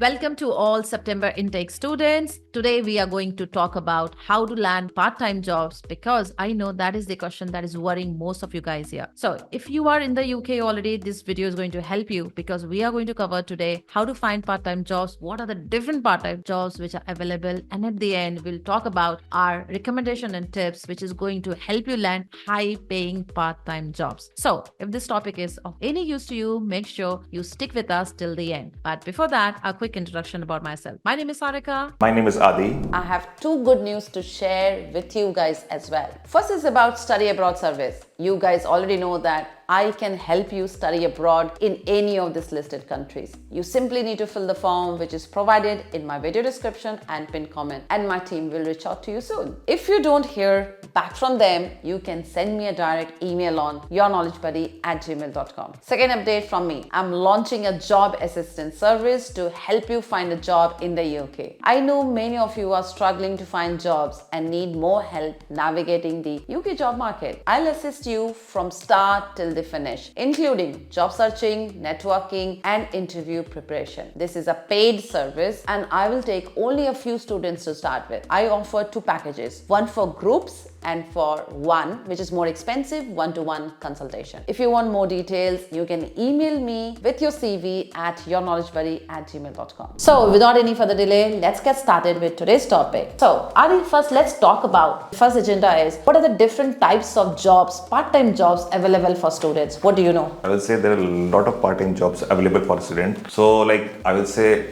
Welcome to all September intake students. Today we are going to talk about how to land part-time jobs because I know that is the question that is worrying most of you guys here. So if you are in the UK already, this video is going to help you because we are going to cover today how to find part-time jobs, what are the different part-time jobs which are available, and at the end we'll talk about our recommendation and tips which is going to help you land high-paying part-time jobs. So if this topic is of any use to you, make sure you stick with us till the end. But before that, a quick introduction about myself. My name is Sarika. My name is Adi. I have two good news to share with you guys as well. First is about study abroad service. You guys already know that I can help you study abroad in any of these listed countries. You simply need to fill the form which is provided in my video description and pinned comment, and my team will reach out to you soon. If you don't hear back from them, you can send me a direct email on yourknowledgebuddy@gmail.com. Second update from me, I'm launching a job assistance service to help you find a job in the UK. I know many of you are struggling to find jobs and need more help navigating the UK job market. I'll assist you from start till the finish, including job searching, networking, and interview preparation. This is a paid service and I will take only a few students to start with. I offer two packages, one for groups and for one, which is more expensive, one-to-one consultation. If you want more details, you can email me with your CV at yourknowledgebuddy@gmail.com. So without any further delay, let's get started with today's topic. So Adi, first let's talk about, first agenda is, what are the different types of jobs, part-time jobs available for students? What do you know? I will say there are a lot of part-time jobs available for students. So I will say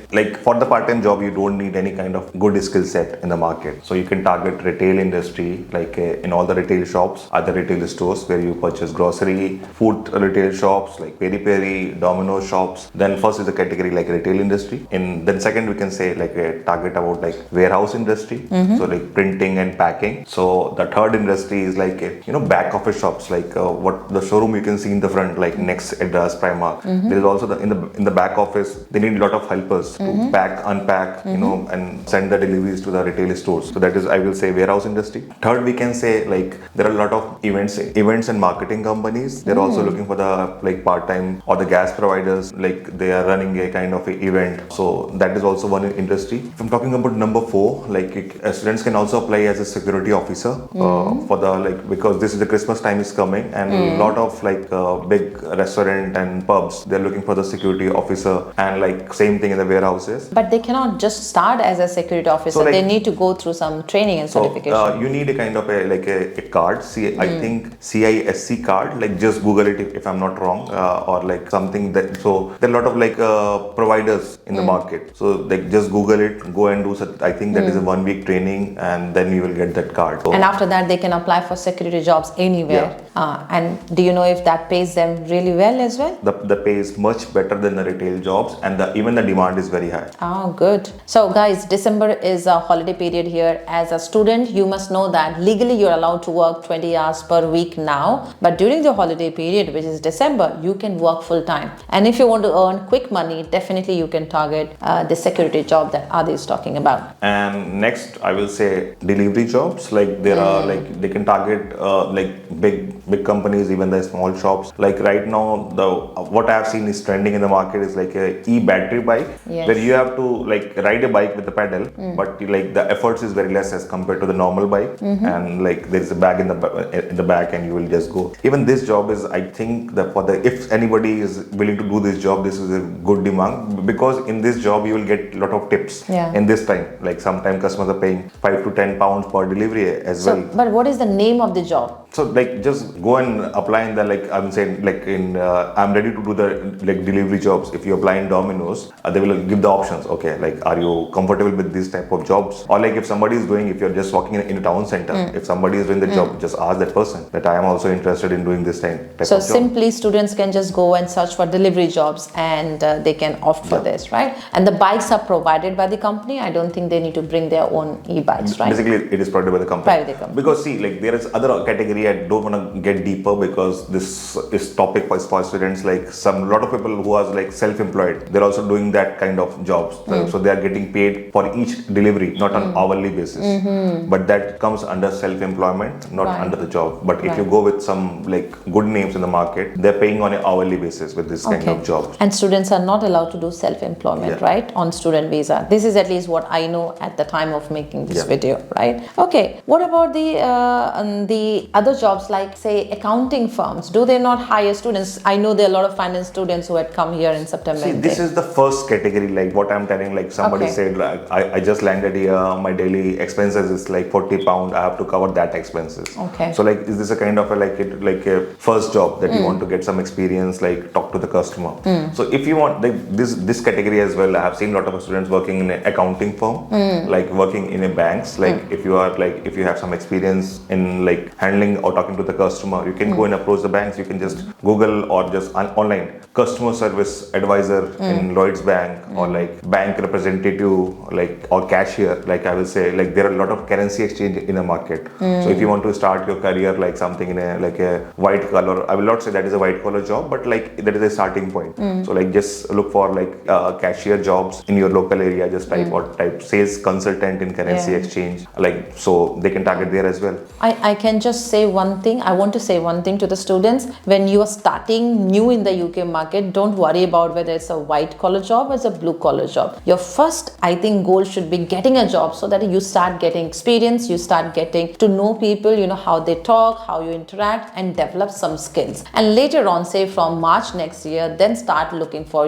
for the part-time job, you don't need any kind of good skill set in the market. So you can target retail industry, in all the retail shops, other retail stores where you purchase grocery, food retail shops like Peri Peri, Domino shops. Then first is the category like retail industry. And then second we can say a target about warehouse industry. So printing and packing. So the third industry is back office shops, what the showroom you can see in the front, like Next, Adidas, Primark. There is also in the back office, they need a lot of helpers to pack, unpack, and send the deliveries to the retail stores. So that is, I will say, warehouse industry. Third, we can say there are a lot of events and marketing companies. They're also looking for the part-time, or the gas providers, they are running a kind of event. So that is also one industry. If I'm talking about number 4, students can also apply as a security officer for the because this is the Christmas time is coming, and a lot of big restaurant and pubs, they're looking for the security officer, and same thing in the warehouses. But they cannot just start as a security officer. They need to go through some training and certification. You need a kind of a card. I think CISC card. Just Google it if I'm not wrong, or something that. So there are a lot of providers in the market. So just Google it, go and do. I think that is a 1 week training, and then you will get that card. So, and after that, they can apply for security jobs anywhere. And do you know if that pays them really well as well? The pay is much better than the retail jobs, and even the demand is very high. Oh, good. So guys, December is a holiday period here. As a student, you must know that legally you're allowed to work 20 hours per week now. But during the holiday period, which is December, you can work full time. And if you want to earn quick money, definitely you can target the security job that Adi is talking about. And next, I will say delivery jobs. There are they can target big companies, even the small shops. Right now, what I have seen is trending in the market is a e-battery bike, where you have to ride a bike with a pedal, but the efforts is very less as compared to the normal bike, and there is a bag in the back, and you will just go. Even this job is, I think, that if anybody is willing to do this job, this is a good demand, because in this job you will get a lot of tips in this time. Sometimes customers are paying 5 to 10 pounds per delivery as well. But what is the name of the job? So just go and apply in the I'm saying I'm ready to do the delivery jobs. If you apply in Domino's, they will give the options. Okay, are you comfortable with this type of jobs? Or if somebody is doing, if you're just walking in a town center, if somebody is doing the job, just ask that person that I am also interested in doing this type of job. So simply students can just go and search for delivery jobs, and they can opt for this, right? And the bikes are provided by the company. I don't think they need to bring their own e-bikes, right? Basically, it is provided by the company. By the company. Because see, there is other category. I don't want to get deeper because this is topic for students. Like lot of people who are like self-employed, they're also doing that kind of jobs. So they are getting paid for each delivery, not on hourly basis. But that comes under self-employment, not under the job. But if you go with some like good names in the market, they're paying on an hourly basis with this kind of jobs. And students are not allowed to do self-employment, right? On student visa. This is at least what I know at the time of making this video, right? Okay. What about the other jobs, like say accounting firms? Do they not hire students? I know there are a lot of finance students who had come here in September. See, this is the first category, like what I'm telling, like somebody said, like, I just landed here, my daily expenses is like 40 pound, I have to cover that expenses. Okay. So like, is this a kind of like a first job that you want to get some experience, like talk to the customer. So if you want like this category as well, I have seen a lot of students working in an accounting firm, like working in a banks, like if you have some experience in like handling or talking to the customer, you can go and approach the banks. You can just Google or just online customer service advisor in Lloyd's Bank, or like bank representative, like or cashier. Like I will say, like there are a lot of currency exchange in the market. So if you want to start your career like something in a white collar, I will not say that is a white collar job, but like that is a starting point. So like just look for like cashier jobs in your local area. Just type sales consultant in currency exchange, like so they can target there as well. I can just say one thing. I want to say one thing to the students. When you are starting new in the UK market, don't worry about whether it's a white collar job or it's a blue collar job. Your first, I think, goal should be getting a job so that you start getting experience, you start getting to know people, you know, how they talk, how you interact, and develop some skills. And later on, say from March next year, then start looking for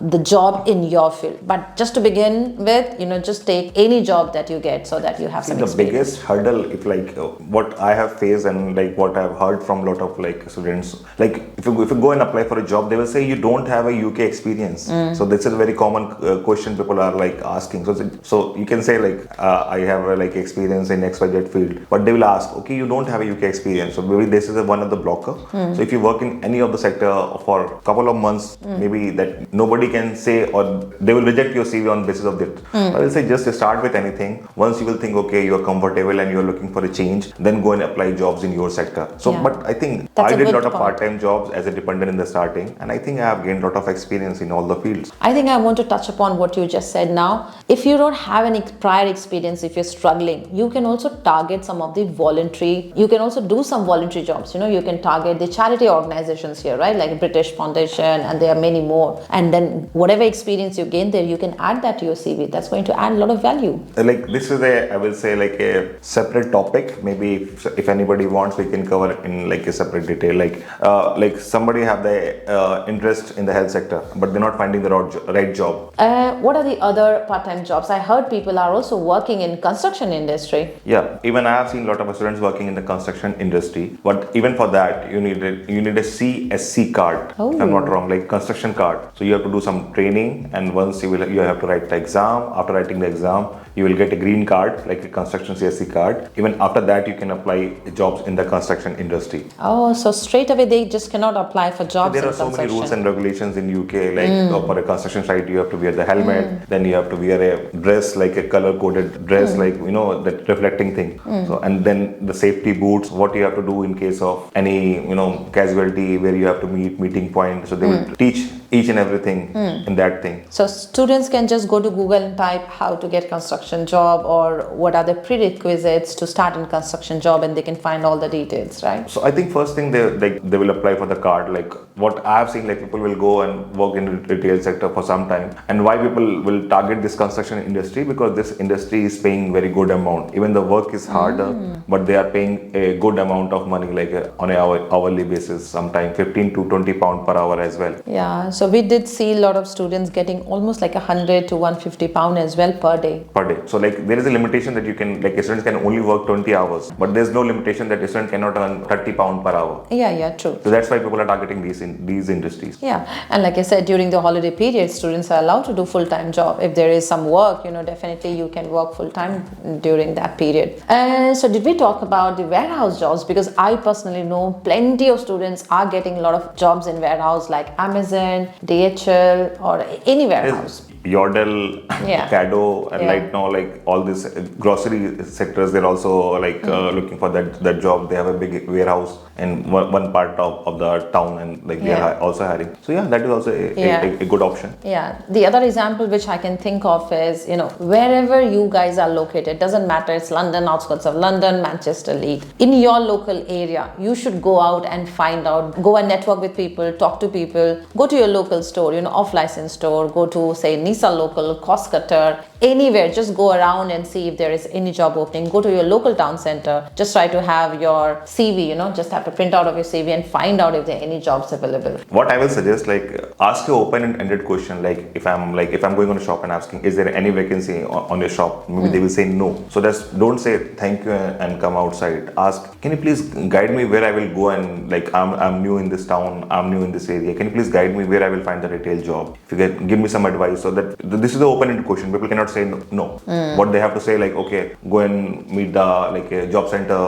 the job in your field. But just to begin with, you know, just take any job that you get so that you have some experience. The biggest hurdle, if like what I have faced and like what I've heard from a lot of like students, like if you go and apply for a job, they will say you don't have a UK experience. So this is a very common question people are like asking. So you can say like I have like experience in XYZ field, but they will ask, okay, you don't have a UK experience, so maybe this is one of the blocker. So if you work in any of the sector for a couple of months, maybe that nobody can say, or they will reject your CV on basis of that. I will say just start with anything. Once you will think, okay, you are comfortable and you are looking for a change, then go and apply jobs in your sector. So but I think I did a lot of part-time jobs as a dependent in the starting, and I think I have gained a lot of experience in all the fields. I think I want to touch upon what you just said now. If you don't have any prior experience, if you're struggling, you can also target some of the voluntary, you can also do some voluntary jobs. You know, you can target the charity organizations here, right? Like British Foundation, and there are many more. And then whatever experience you gain there, you can add that to your CV. That's going to add a lot of value. Like this is I will say like a separate topic. Maybe if anybody wants, we can cover in like a separate detail. Like somebody have the interest in the health sector, but they're not finding the right job. What are the other part-time jobs? I heard people are also working in construction industry. Yeah, even I have seen a lot of students working in the construction industry. But even for that, you need a CSC card. If I'm not wrong, like construction card. So you have to do some training, and once you have to write the exam. After writing the exam, you will get a green card, like a construction CSC card. Even after that, you can apply jobs in the construction industry. Oh, so straight away they just cannot apply for jobs. So there are so many rules and regulations in UK. Like for a construction site, you have to wear the helmet. Then you have to wear a dress, like a color-coded dress, like you know that reflecting thing. So and then the safety boots. What you have to do in case of any casualty where you have to meeting point. So they will teach each and everything in that thing. So students can just go to Google and type how to get construction job, or what are the prerequisites to start in construction job, and they can find all the details, right? So I think first thing they will apply for the card. Like what I have seen, like people will go and work in the retail sector for some time. And why people will target this construction industry? Because this industry is paying very good amount. Even the work is harder, but they are paying a good amount of money, like on an hourly basis, sometimes 15 to 20 pound per hour as well. Yeah, so we did see a lot of students getting almost like 100 to 150 pound as well per day. So like there is a limitation that you can, like a student can only work 20 hours, but there's no limitation that a student cannot earn 30 pound per hour. Yeah, true. So that's why people are targeting these industries. Yeah, and like I said, during the holiday period, students are allowed to do full-time job. If there is some work, definitely you can work full-time during that period. So did we talk about the warehouse jobs? Because I personally know plenty of students are getting a lot of jobs in warehouse, like Amazon, DHL, or any warehouse. Yordle, Yeah. Cado, and Yeah. right now like all these grocery sectors, they're also like looking for that job. They have a big warehouse in one part of the town, and like they are also hiring. So yeah, that is also a good option. Yeah. The other example which I can think of is, wherever you guys are located, doesn't matter, it's London, outskirts of London, Manchester, Leeds. In your local area, you should go out and find out, go and network with people, talk to people, go to your local store, off-license store, go to say Nisa local, cost cutter, anywhere, just go around and see if there is any job opening. Go to your local town center, just try to have your CV, just have to print out of your CV and find out if there are any jobs available. What I will suggest, like, ask your open-ended question. Like if I'm going on a shop and asking, is there any vacancy on your shop? Maybe they will say no. So just don't say thank you and come outside. Ask, can you please guide me where I will go, and like I'm new in this town, I'm new in this area. Can you please guide me where I will find the retail job? If you give me some advice. So that this is the open-ended question. People cannot say no. What they have to say, like, okay, go and meet the a job center,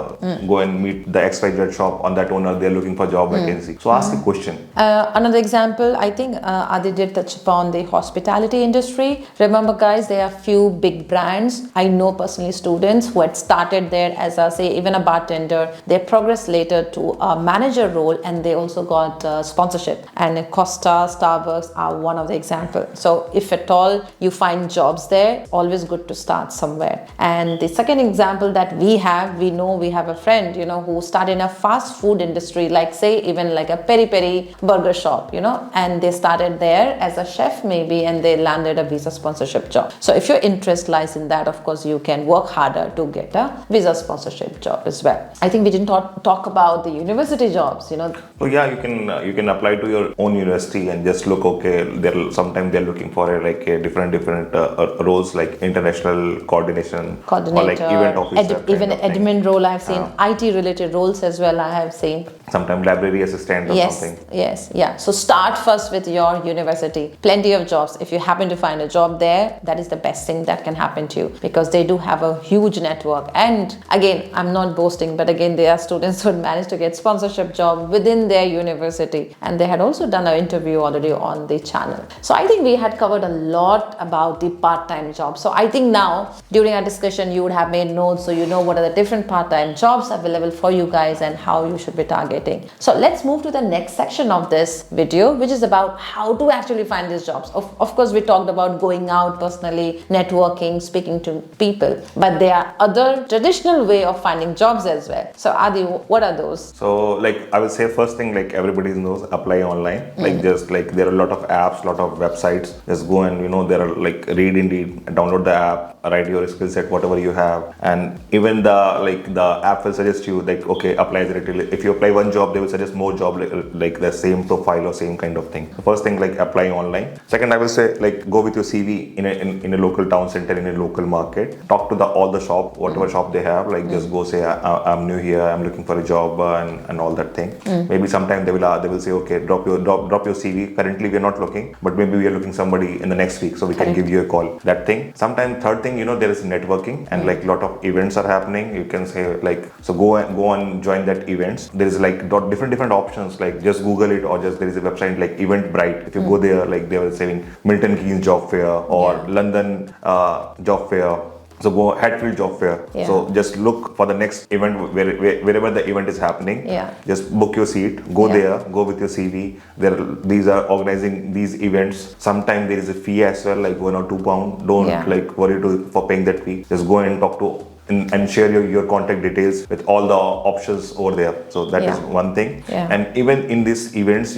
go and meet the XYZ shop on that owner. They're looking for job vacancy. So ask a question. Another example, I think Adi did touch upon the hospitality industry. Remember, guys, there are few big brands. I know personally students who had started there as even a bartender. They progressed later to a manager role, and they also got sponsorship. And Costa, Starbucks are one of the examples. So if at all you find jobs there, always good to start somewhere. And the second example that we know we have a friend, who started in a fast food industry, like say even like a peri-peri burger shop, and they started there as a chef maybe, and they landed a visa sponsorship job. So if your interest lies in that, of course you can work harder to get a visa sponsorship job as well. I think we didn't talk about the university jobs, So yeah, you can apply to your own university and just look. Okay, sometimes they're looking for a different roles, like international coordination, or like event officer, even admin role I've seen, IT related roles as well I have seen. Sometimes library assistant or something. Yes. So start first with your university. Plenty of jobs. If you happen to find a job there, that is the best thing that can happen to you, because they do have a huge network. And again, I'm not boasting, but again, there are students who managed to get sponsorship job within their university, and they had also done an interview already on the channel. So I think we had covered a lot about the part-time jobs. So I think now during our discussion you would have made notes, so you know what are the different part-time jobs available for you guys and how you should be targeting. So let's move to the next section of this video, which is about how to actually find these jobs. Of course, we talked about going out personally, networking, speaking to people, but there are other traditional way of finding jobs as well. So Adi, what are those? So like I will say, first thing, like everybody knows, apply online. Like just like there are a lot of apps, lot of websites. Just go and there are like read Indeed, download the app, write your skill set, whatever you have, and even the app will suggest you like, okay, apply as a retailer. If you apply one job, they will suggest more job like the same profile or same kind of thing. So first thing, like apply online. Second, I will say, like, go with your CV in a local town center, in a local market. Talk to all the shop, whatever shop they have. Like just go say, I'm new here, I'm looking for a job, and all that thing. Maybe sometime they will say, okay, drop your CV. Currently we are not looking, but maybe we are looking somebody in the next week, so we can give you a call. That thing. Sometimes third thing, there is networking, and like lot of events are happening. You can say like, so go and join that events. There is like different options. Like just Google it, or just there is a website like Eventbrite. If you go there, like they were saying Milton Keynes job fair or London job fair. So go Hatfield job fair. Yeah. So just look for the next event wherever the event is happening. Yeah. Just book your seat. Go there. Go with your CV. These are organizing these events. Sometimes there is a fee as well, like £1 or £2. Don't like worry for paying that fee. Just go and talk to and share your contact details with all the options over there. So that is one thing. And even in these events,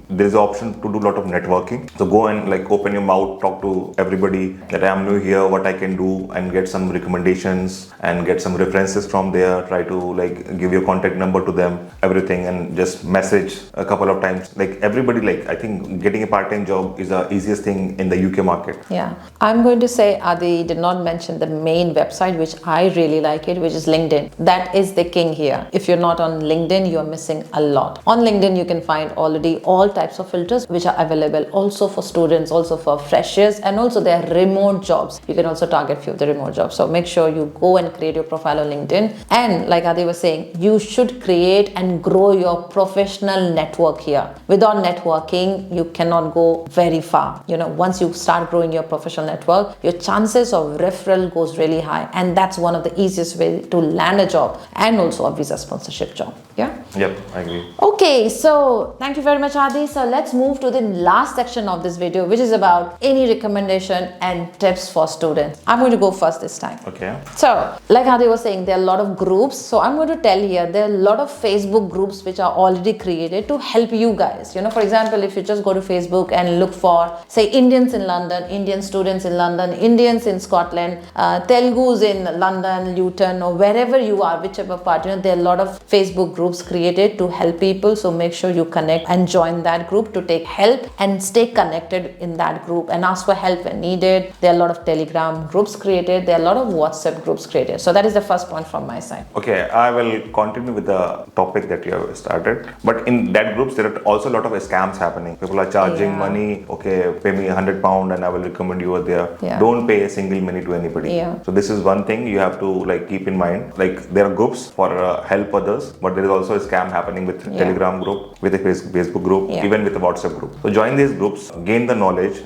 there's an option to do a lot of networking. So go and like open your mouth, talk to everybody that I'm new here, what I can do, and get some recommendations and get some references from there. Try to like give your contact number to them, everything, and just message a couple of times. Like everybody, like I think getting a part-time job is the easiest thing in the UK market. Yeah, I'm going to say Adi did not mention the main website which I really like it, which is LinkedIn. That is the king here. If you're not on LinkedIn, you're missing a lot. On LinkedIn, you can find already all types of filters which are available also for students, also for freshers, and also there are remote jobs. You can also target few of the remote jobs. So make sure you go and create your profile on LinkedIn. And like Adi was saying, you should create and grow your professional network here. Without networking, you cannot go very far. Once you start growing your professional network, your chances of referral goes really high, and that's one of the easiest way to land a job and also a visa sponsorship job. Yep, I agree. Okay, so thank you very much, Adi. So let's move to the last section of this video, which is about any recommendation and tips for students. I'm going to go first this time. Okay. So like Adi was saying, there are a lot of groups. So I'm going to tell here, there are a lot of Facebook groups which are already created to help you guys. For example, if you just go to Facebook and look for, say, Indians in London, Indian students in London, Indians in Scotland, Telugus in London, Luton, or wherever you are, whichever part, there are a lot of Facebook groups created to help people. So make sure you connect and join that group to take help and stay connected in that group and ask for help when needed. There are a lot of Telegram groups created. There are a lot of WhatsApp groups created. So that is the first point from my side. Okay, I will continue with the topic that you have started. But in that groups, there are also a lot of scams happening. People are charging money. Okay, pay me £100 and I will recommend you over there. Yeah. Don't pay a single money to anybody. Yeah. So this is one thing you have to keep in mind. There are groups for help others, but there is also a scam happening with Telegram group, with a Facebook group, even with a WhatsApp group. So join these groups, gain the knowledge.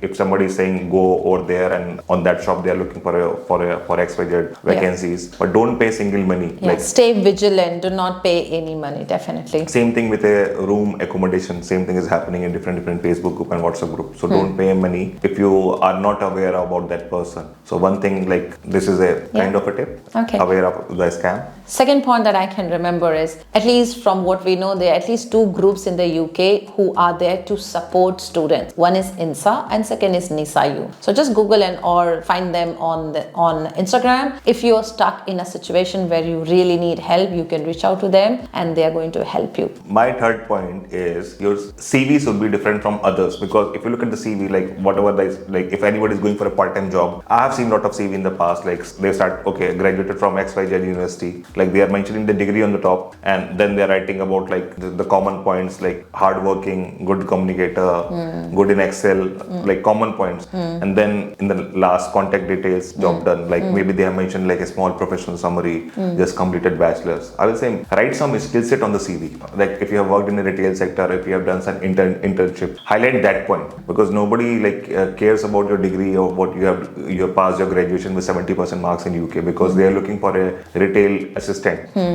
If somebody is saying go over there and on that shop they are looking for XYZ vacancies, but don't pay single money. Stay vigilant. Do not pay any money. Definitely. Same thing with a room accommodation. Same thing is happening in different Facebook group and WhatsApp group. So don't pay money if you are not aware about that person. So one thing this is a kind of a tip. Okay. Aware of the scam. Second point that I can remember is, at least from what we know, there are at least two groups in the UK who are there to support students. One is INSA and second is NISAU. So just Google or find them on Instagram. If you're stuck in a situation where you really need help, you can reach out to them and they are going to help you. My third point is your CV should be different from others, because if you look at the CV, if anybody is going for a part-time job, I have seen a lot of CV in the past, they start, graduated from XYZ university, they are mentioning the degree on the top, and then they are writing about the common points, hardworking, good communicator, good in Excel, common points. And then in the last, contact details, job done, maybe they have mentioned a small professional summary, just completed bachelor's. I will say write some skill set on the CV. If you have worked in a retail sector, if you have done some internship, highlight that point, because nobody cares about your degree or what you have passed your graduation with 70% marks in UK, because they are looking for a retail assistant.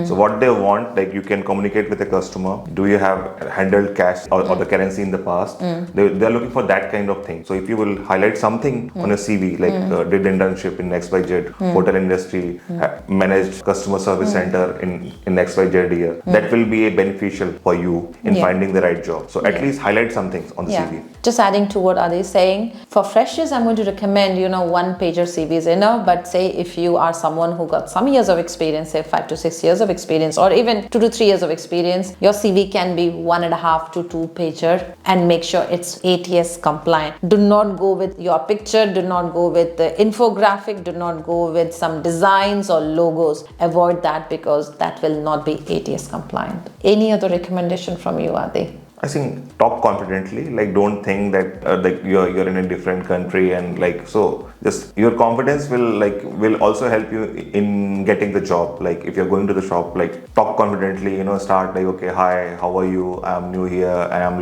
So what they want, you can communicate with a customer. Do you have handled cash or the currency in the past? They are looking for that kind of thing. So if you will highlight something on a CV, did internship in XYZ, hotel industry, managed customer service center in XYZ year, that will be a beneficial for you in finding the right job. So at least highlight some things on the CV. Just adding to what Adi is saying, for freshers, I'm going to recommend, one pager CV is enough. But say if you are someone who got some years of experience, say 5 to 6 years of experience, or even 2 to 3 years of experience, your CV can be 1.5 to 2 pager, and make sure it's ATS compliant. Do not go with your picture. Do not go with the infographic. Do not go with some designs or logos. Avoid that, because that will not be ATS compliant. Any other recommendation from you, Adi? I think talk confidently. Don't think that you're in a different country, and so just your confidence will also help you in getting the job. If you're going to the shop, talk confidently. Start okay, hi, how are you? I'm new here. I'm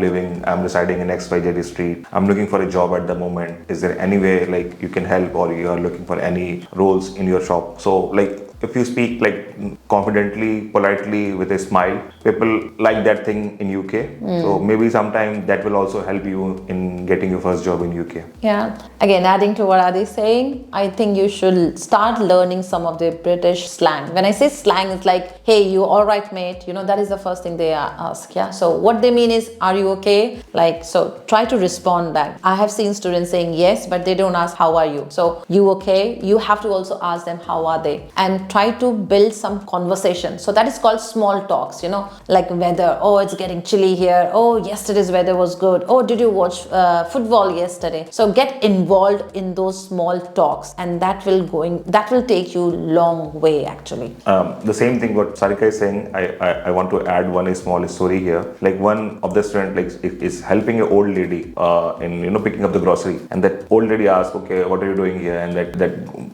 residing in XYZ street. I'm looking for a job at the moment. Is there any way you can help, or you are looking for any roles in your shop? So if you speak confidently, politely, with a smile, people like that thing in UK. So maybe sometime that will also help you in getting your first job in UK. Yeah. Again, adding to what Adi is saying, I think you should start learning some of the British slang. When I say slang, it's hey, you all right, mate? That is the first thing they ask. Yeah. So what they mean is, are you okay? So try to respond back. I have seen students saying yes, but they don't ask how are you. So you okay? You have to also ask them how are they, and try to build some conversation. So that is called small talks, like weather. Oh, it's getting chilly here. Oh, yesterday's weather was good. Oh, did you watch football yesterday? So get involved in those small talks, and that will take you long way actually. The same thing what Sarika is saying, I want to add one small story here. Like one of the student is helping an old lady in picking up the grocery, and that old lady asked, okay, what are you doing here? And that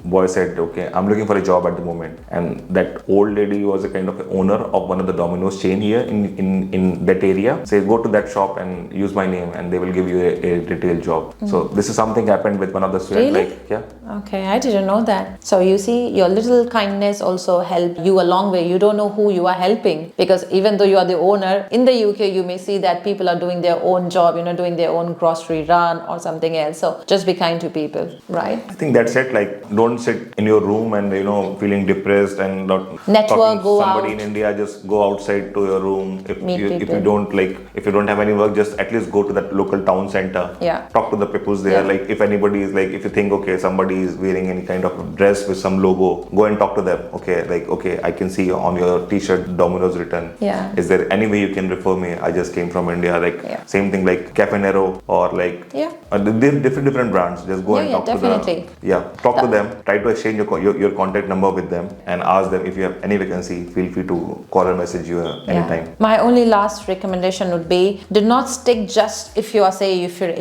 boy said, okay, I'm looking for a job at the moment. And that old lady was a kind of owner of one of the Domino's chain here in that area. Say, go to that shop and use my name, and they will give you a retail job. So this is something happened with one of the students. Really? Like, yeah. Okay, I didn't know that. So you see, your little kindness also helped you a long way. You don't know who you are helping, because even though you are the owner, in the UK you may see that people are doing their own job, doing their own grocery run or something else. So just be kind to people, right? I think that's it. Like, don't sit in your room and feeling depressed and not Network, talking to go somebody out. in India. Just go outside to your room. If Meet you don't have any work, just at least go to that local town center. Yeah. Talk to the people there. Yeah. Like, if anybody is like, if you think, okay, somebody is wearing any kind of dress with some logo, go and talk to them. Okay, like, okay, I can see on your t-shirt Domino's written. Yeah. Is there any way you can refer me? I just came from India. Like, same thing like Cafe Nero or like they're different brands. Just go and talk definitely. to them. Talk to them. Try to exchange your contact number with them and ask them if you have any vacancy. Feel free to call or message you anytime. My only last recommendation would be, do not stick just if you're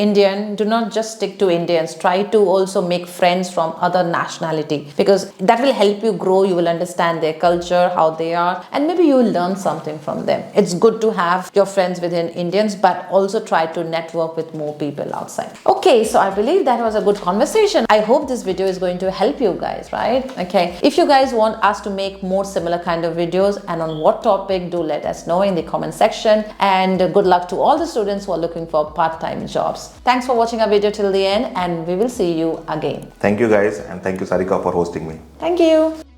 Indian, do not just stick to Indians. Try to also make friends from other nationality, because that will help you grow. You will understand their culture, how they are, and maybe you will learn something from them. It's good to have your friends within Indians, but also try to network with more people outside. Okay, so I believe that was a good conversation. I hope this video is going to help you guys, right? Okay, if you guys want us to make more similar kind of videos and on what topic, do let us know in the comment section. And good luck to all the students who are looking for part-time jobs. Thanks for watching our video till the end, and we will see you again. Thank you guys, and thank you Sarika for hosting me. Thank you.